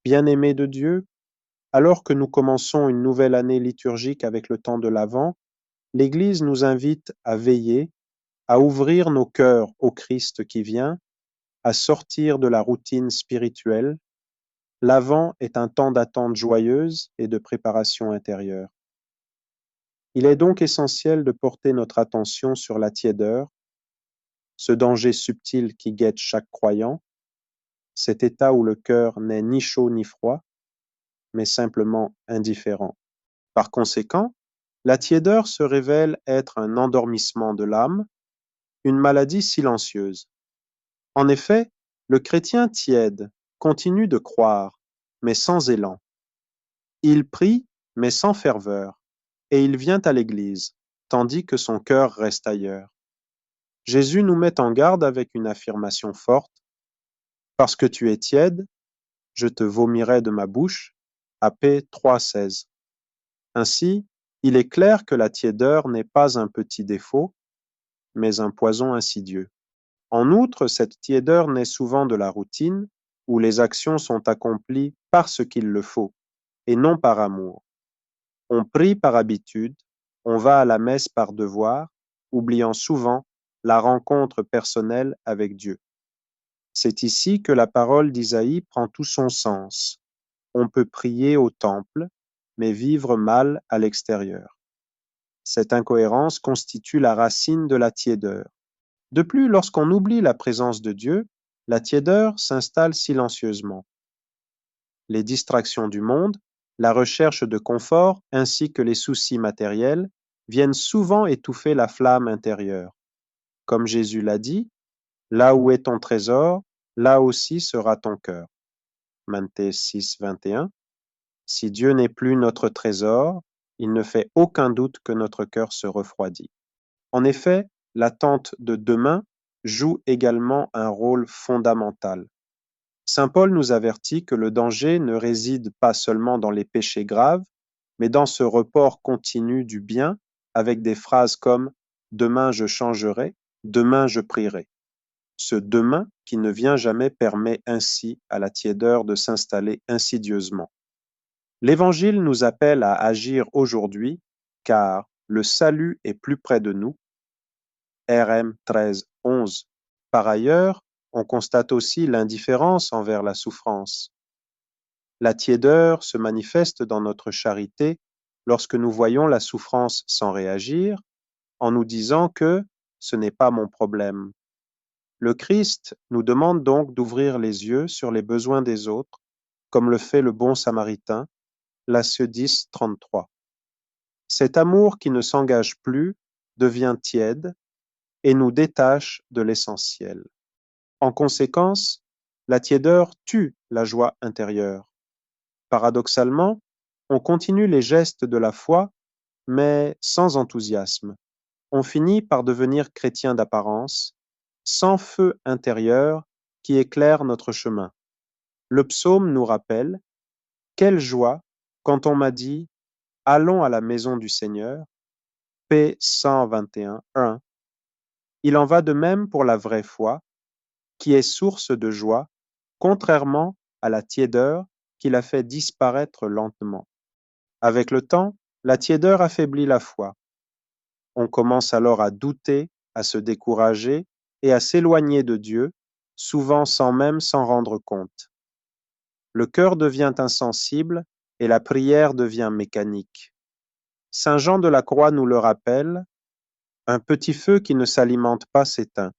Bien-aimés de Dieu, alors que nous commençons une nouvelle année liturgique avec le temps de l'Avent, l'Église nous invite à veiller, à ouvrir nos cœurs au Christ qui vient, à sortir de la routine spirituelle. L'Avent est un temps d'attente joyeuse et de préparation intérieure. Il est donc essentiel de porter notre attention sur la tiédeur, ce danger subtil qui guette chaque croyant, cet état où le cœur n'est ni chaud ni froid, mais simplement indifférent. Par conséquent, la tiédeur se révèle être un endormissement de l'âme, une maladie silencieuse. En effet, le chrétien tiède continue de croire, mais sans élan. Il prie, mais sans ferveur, et il vient à l'Église, tandis que son cœur reste ailleurs. Jésus nous met en garde avec une affirmation forte. Parce que tu es tiède, je te vomirai de ma bouche. AP 3,16. Ainsi, il est clair que la tiédeur n'est pas un petit défaut, mais un poison insidieux. En outre, cette tiédeur naît souvent de la routine, où les actions sont accomplies parce qu'il le faut, et non par amour. On prie par habitude, on va à la messe par devoir, oubliant souvent la rencontre personnelle avec Dieu. C'est ici que la parole d'Isaïe prend tout son sens. On peut prier au temple, mais vivre mal à l'extérieur. Cette incohérence constitue la racine de la tiédeur. De plus, lorsqu'on oublie la présence de Dieu, la tiédeur s'installe silencieusement. Les distractions du monde, la recherche de confort ainsi que les soucis matériels viennent souvent étouffer la flamme intérieure. Comme Jésus l'a dit, là où est ton trésor, là aussi sera ton cœur. Matthieu 6, 21. Si Dieu n'est plus notre trésor, il ne fait aucun doute que notre cœur se refroidit. En effet, l'attente de demain joue également un rôle fondamental. Saint Paul nous avertit que le danger ne réside pas seulement dans les péchés graves, mais dans ce report continu du bien avec des phrases comme « demain je changerai »,« demain je prierai ». Ce demain qui ne vient jamais permet ainsi à la tiédeur de s'installer insidieusement. L'Évangile nous appelle à agir aujourd'hui, car le salut est plus près de nous. RM 13, 11. Par ailleurs, on constate aussi l'indifférence envers la souffrance. La tiédeur se manifeste dans notre charité lorsque nous voyons la souffrance sans réagir, en nous disant que ce n'est pas mon problème. Le Christ nous demande donc d'ouvrir les yeux sur les besoins des autres, comme le fait le bon Samaritain, Matthieu 10, 33. Cet amour qui ne s'engage plus devient tiède et nous détache de l'essentiel. En conséquence, la tiédeur tue la joie intérieure. Paradoxalement, on continue les gestes de la foi, mais sans enthousiasme. On finit par devenir chrétien d'apparence, sans feu intérieur qui éclaire notre chemin. Le psaume nous rappelle « Quelle joie quand on m'a dit « Allons à la maison du Seigneur » P 121, 1. Il en va de même pour la vraie foi, qui est source de joie, contrairement à la tiédeur qui la fait disparaître lentement. Avec le temps, la tiédeur affaiblit la foi. On commence alors à douter, à se décourager et à s'éloigner de Dieu, souvent sans même s'en rendre compte. Le cœur devient insensible et la prière devient mécanique. Saint Jean de la Croix nous le rappelle, un petit feu qui ne s'alimente pas s'éteint.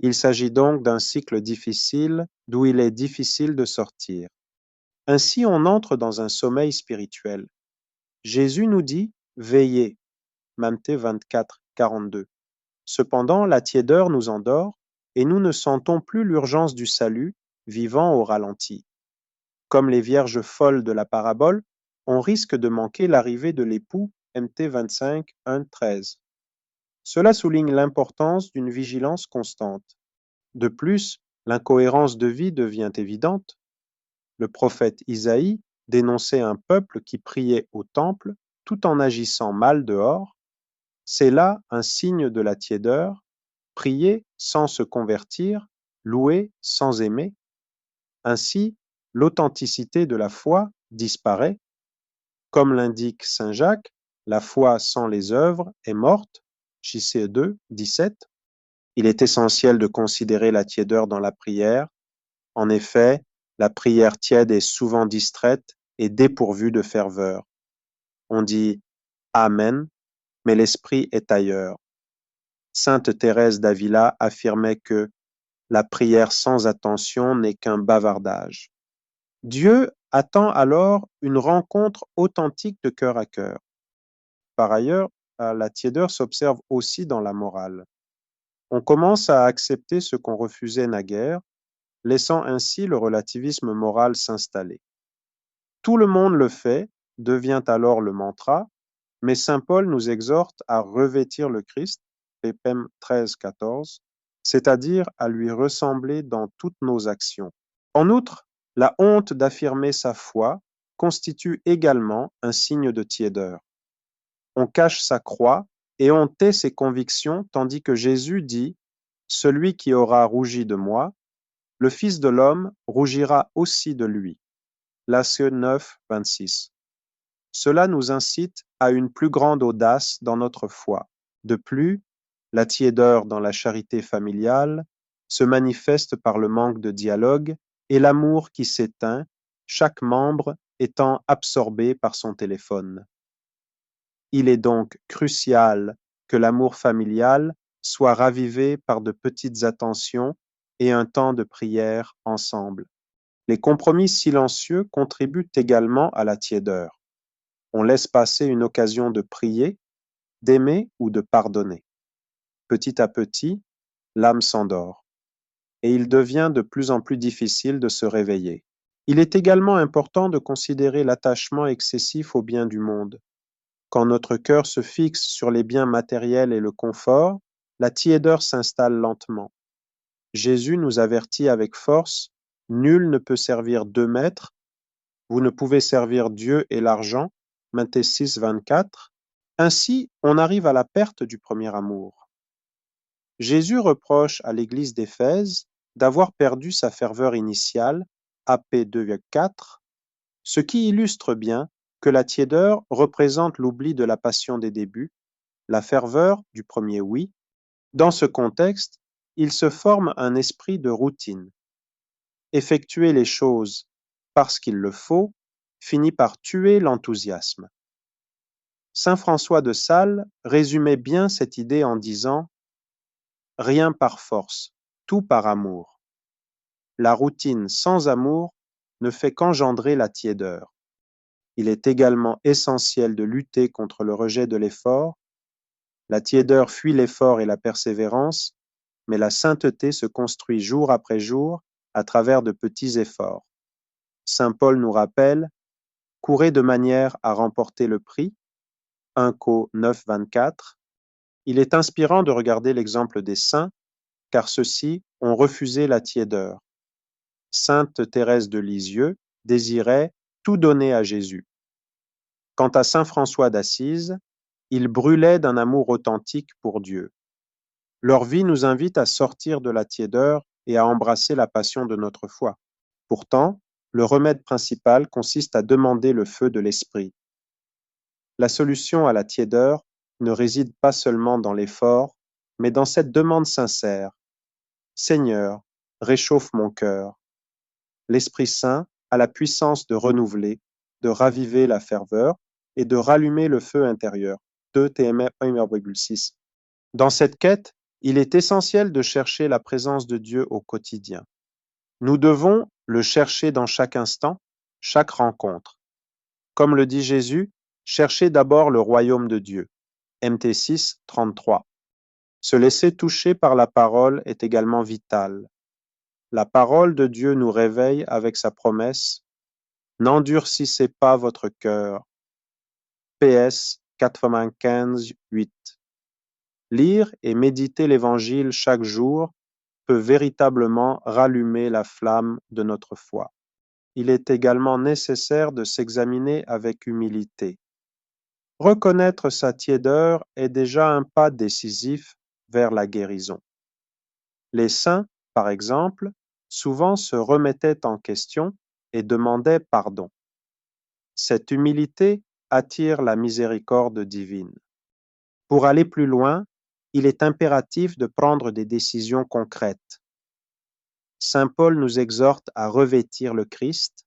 Il s'agit donc d'un cycle difficile d'où il est difficile de sortir. Ainsi on entre dans un sommeil spirituel. Jésus nous dit « Veillez » Matthieu 24, 42. Cependant, la tiédeur nous endort et nous ne sentons plus l'urgence du salut, vivant au ralenti. Comme les vierges folles de la parabole, on risque de manquer l'arrivée de l'époux MT 25, 1, 13. Cela souligne l'importance d'une vigilance constante. De plus, l'incohérence de vie devient évidente. Le prophète Isaïe dénonçait un peuple qui priait au temple tout en agissant mal dehors. C'est là un signe de la tiédeur, prier sans se convertir, louer sans aimer. Ainsi, l'authenticité de la foi disparaît. Comme l'indique saint Jacques, la foi sans les œuvres est morte, J.C. 2, 17. Il est essentiel de considérer la tiédeur dans la prière. En effet, la prière tiède est souvent distraite et dépourvue de ferveur. On dit Amen, mais l'esprit est ailleurs. Sainte Thérèse d'Avila affirmait que la prière sans attention n'est qu'un bavardage. Dieu attend alors une rencontre authentique de cœur à cœur. Par ailleurs, la tiédeur s'observe aussi dans la morale. On commence à accepter ce qu'on refusait naguère, laissant ainsi le relativisme moral s'installer. Tout le monde le fait devient alors le mantra, mais saint Paul nous exhorte à revêtir le Christ, Épême 13, 14, c'est-à-dire à lui ressembler dans toutes nos actions. En outre, la honte d'affirmer sa foi constitue également un signe de tiédeur. On cache sa croix et on tait ses convictions, tandis que Jésus dit « Celui qui aura rougi de moi, le Fils de l'homme rougira aussi de lui. » Matthieu 9, 26. Cela nous incite à une plus grande audace dans notre foi. De plus, la tiédeur dans la charité familiale se manifeste par le manque de dialogue et l'amour qui s'éteint, chaque membre étant absorbé par son téléphone. Il est donc crucial que l'amour familial soit ravivé par de petites attentions et un temps de prière ensemble. Les compromis silencieux contribuent également à la tiédeur. On laisse passer une occasion de prier, d'aimer ou de pardonner. Petit à petit, l'âme s'endort et il devient de plus en plus difficile de se réveiller. Il est également important de considérer l'attachement excessif aux biens du monde. Quand notre cœur se fixe sur les biens matériels et le confort, la tiédeur s'installe lentement. Jésus nous avertit avec force, « Nul ne peut servir deux maîtres, vous ne pouvez servir Dieu et l'argent » Matthieu 6, 24. Ainsi, on arrive à la perte du premier amour. Jésus reproche à l'église d'Éphèse d'avoir perdu sa ferveur initiale, AP 2,4, ce qui illustre bien que la tiédeur représente l'oubli de la passion des débuts, la ferveur du premier oui. Dans ce contexte, il se forme un esprit de routine. Effectuer les choses parce qu'il le faut finit par tuer l'enthousiasme. Saint François de Sales résumait bien cette idée en disant « Rien par force, tout par amour. La routine sans amour ne fait qu'engendrer la tiédeur. Il est également essentiel de lutter contre le rejet de l'effort. La tiédeur fuit l'effort et la persévérance, mais la sainteté se construit jour après jour à travers de petits efforts. Saint Paul nous rappelle « Courez de manière à remporter le prix » 1 Cor 9, 24. Il est inspirant de regarder l'exemple des saints, car ceux-ci ont refusé la tiédeur. Sainte Thérèse de Lisieux désirait tout donner à Jésus. Quant à saint François d'Assise, il brûlait d'un amour authentique pour Dieu. Leur vie nous invite à sortir de la tiédeur et à embrasser la passion de notre foi. Pourtant, le remède principal consiste à demander le feu de l'esprit. La solution à la tiédeur ne réside pas seulement dans l'effort, mais dans cette demande sincère. Seigneur, réchauffe mon cœur. L'Esprit Saint a la puissance de renouveler, de raviver la ferveur et de rallumer le feu intérieur. 2 TMR 1,6. Dans cette quête, il est essentiel de chercher la présence de Dieu au quotidien. Nous devons le chercher dans chaque instant, chaque rencontre. Comme le dit Jésus, cherchez d'abord le royaume de Dieu. MT 6, 33. Se laisser toucher par la parole est également vital. La parole de Dieu nous réveille avec sa promesse « N'endurcissez pas votre cœur » PS 95, 8. Lire et méditer l'Évangile chaque jour peut véritablement rallumer la flamme de notre foi. Il est également nécessaire de s'examiner avec humilité. Reconnaître sa tiédeur est déjà un pas décisif vers la guérison. Les saints, par exemple, souvent se remettaient en question et demandait pardon. Cette humilité attire la miséricorde divine. Pour aller plus loin, il est impératif de prendre des décisions concrètes. Saint Paul nous exhorte à revêtir le Christ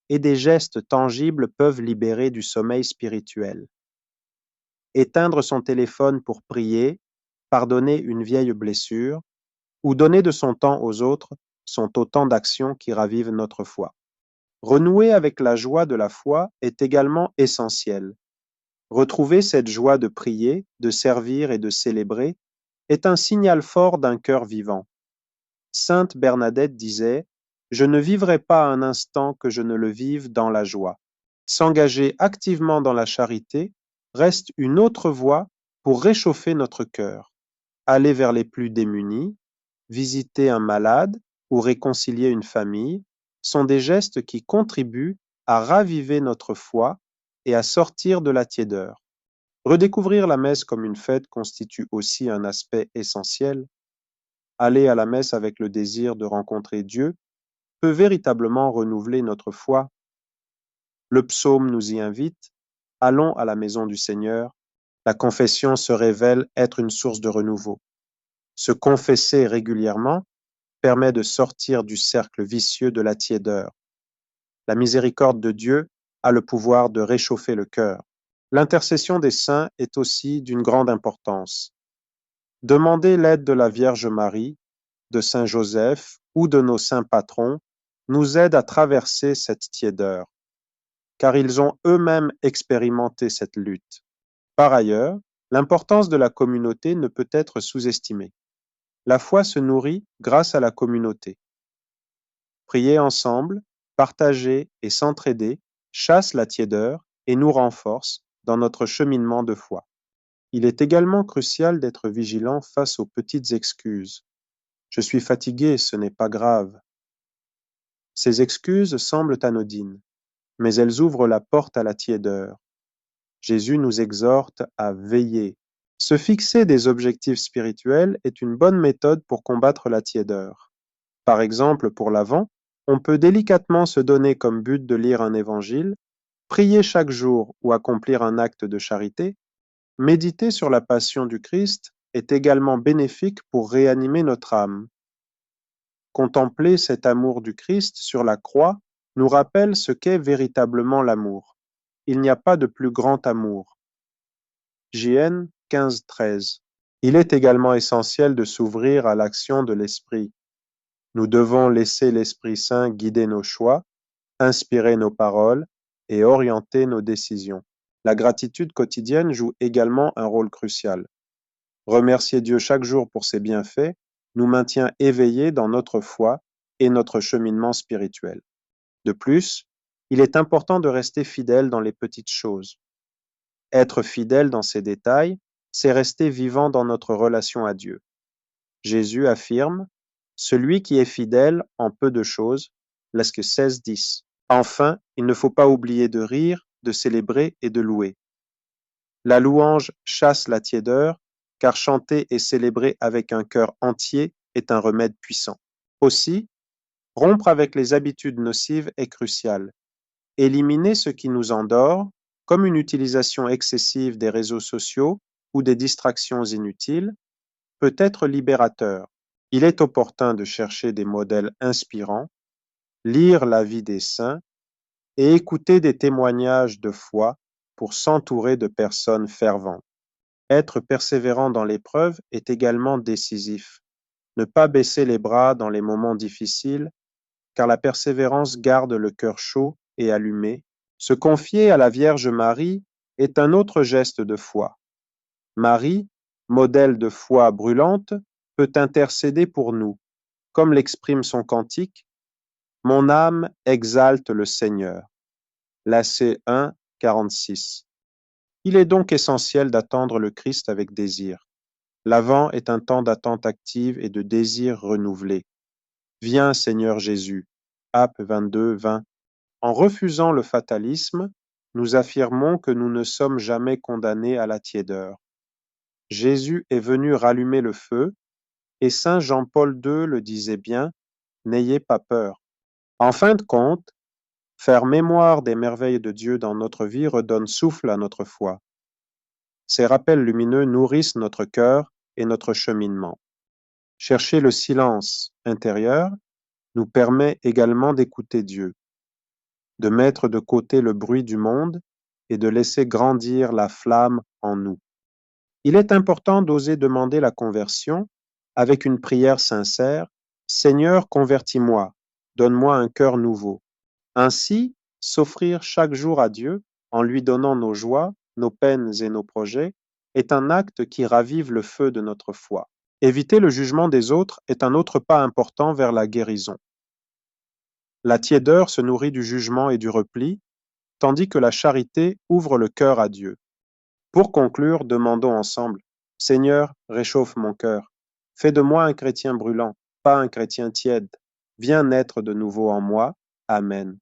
et des gestes tangibles peuvent libérer du sommeil spirituel. Éteindre son téléphone pour prier, pardonner une vieille blessure ou donner de son temps aux autres sont autant d'actions qui ravivent notre foi. Renouer avec la joie de la foi est également essentiel. Retrouver cette joie de prier, de servir et de célébrer est un signal fort d'un cœur vivant. Sainte Bernadette disait : « Je ne vivrai pas un instant que je ne le vive dans la joie. » S'engager activement dans la charité reste une autre voie pour réchauffer notre cœur. Aller vers les plus démunis, visiter un malade ou réconcilier une famille sont des gestes qui contribuent à raviver notre foi et à sortir de la tiédeur. Redécouvrir la messe comme une fête constitue aussi un aspect essentiel. Aller à la messe avec le désir de rencontrer Dieu peut véritablement renouveler notre foi. Le psaume nous y invite. Allons à la maison du Seigneur. La confession se révèle être une source de renouveau. Se confesser régulièrement permet de sortir du cercle vicieux de la tiédeur. La miséricorde de Dieu a le pouvoir de réchauffer le cœur. L'intercession des saints est aussi d'une grande importance. Demander l'aide de la Vierge Marie, de Saint Joseph ou de nos saints patrons nous aide à traverser cette tiédeur, car ils ont eux-mêmes expérimenté cette lutte. Par ailleurs, l'importance de la communauté ne peut être sous-estimée. La foi se nourrit grâce à la communauté. Prier ensemble, partager et s'entraider chasse la tiédeur et nous renforce dans notre cheminement de foi. Il est également crucial d'être vigilant face aux petites excuses. Je suis fatigué, ce n'est pas grave. Ces excuses semblent anodines, mais elles ouvrent la porte à la tiédeur. Jésus nous exhorte à veiller. Se fixer des objectifs spirituels est une bonne méthode pour combattre la tiédeur. Par exemple, pour l'Avent, on peut délicatement se donner comme but de lire un évangile, prier chaque jour ou accomplir un acte de charité. Méditer sur la passion du Christ est également bénéfique pour réanimer notre âme. Contempler cet amour du Christ sur la croix nous rappelle ce qu'est véritablement l'amour. Il n'y a pas de plus grand amour. JN 15-13. Il est également essentiel de s'ouvrir à l'action de l'Esprit. Nous devons laisser l'Esprit Saint guider nos choix, inspirer nos paroles et orienter nos décisions. La gratitude quotidienne joue également un rôle crucial. Remercier Dieu chaque jour pour ses bienfaits nous maintient éveillés dans notre foi et notre cheminement spirituel. De plus, il est important de rester fidèle dans les petites choses. Être fidèle dans ces détails, c'est rester vivant dans notre relation à Dieu. Jésus affirme : « Celui qui est fidèle en peu de choses, Luc 16-10. » Enfin, il ne faut pas oublier de rire, de célébrer et de louer. La louange chasse la tiédeur, car chanter et célébrer avec un cœur entier est un remède puissant. Aussi, rompre avec les habitudes nocives est crucial. Éliminer ce qui nous endort, comme une utilisation excessive des réseaux sociaux ou des distractions inutiles, peut être libérateur. Il est opportun de chercher des modèles inspirants, lire la vie des saints et écouter des témoignages de foi pour s'entourer de personnes ferventes. Être persévérant dans l'épreuve est également décisif. Ne pas baisser les bras dans les moments difficiles, car la persévérance garde le cœur chaud et allumé. Se confier à la Vierge Marie est un autre geste de foi. Marie, modèle de foi brûlante, peut intercéder pour nous, comme l'exprime son cantique : « Mon âme exalte le Seigneur ». Lassé 1, 46. Il est donc essentiel d'attendre le Christ avec désir. L'Avent est un temps d'attente active et de désir renouvelé. Viens, Seigneur Jésus. Apes 22, 20. En refusant le fatalisme, nous affirmons que nous ne sommes jamais condamnés à la tiédeur. Jésus est venu rallumer le feu, et saint Jean-Paul II le disait bien : « N'ayez pas peur ». En fin de compte, faire mémoire des merveilles de Dieu dans notre vie redonne souffle à notre foi. Ces rappels lumineux nourrissent notre cœur et notre cheminement. Chercher le silence intérieur nous permet également d'écouter Dieu, de mettre de côté le bruit du monde et de laisser grandir la flamme en nous. Il est important d'oser demander la conversion avec une prière sincère. Seigneur, convertis-moi, donne-moi un cœur nouveau. Ainsi, s'offrir chaque jour à Dieu en lui donnant nos joies, nos peines et nos projets est un acte qui ravive le feu de notre foi. Éviter le jugement des autres est un autre pas important vers la guérison. La tiédeur se nourrit du jugement et du repli, tandis que la charité ouvre le cœur à Dieu. Pour conclure, demandons ensemble: Seigneur, réchauffe mon cœur. Fais de moi un chrétien brûlant, pas un chrétien tiède. Viens naître de nouveau en moi. Amen.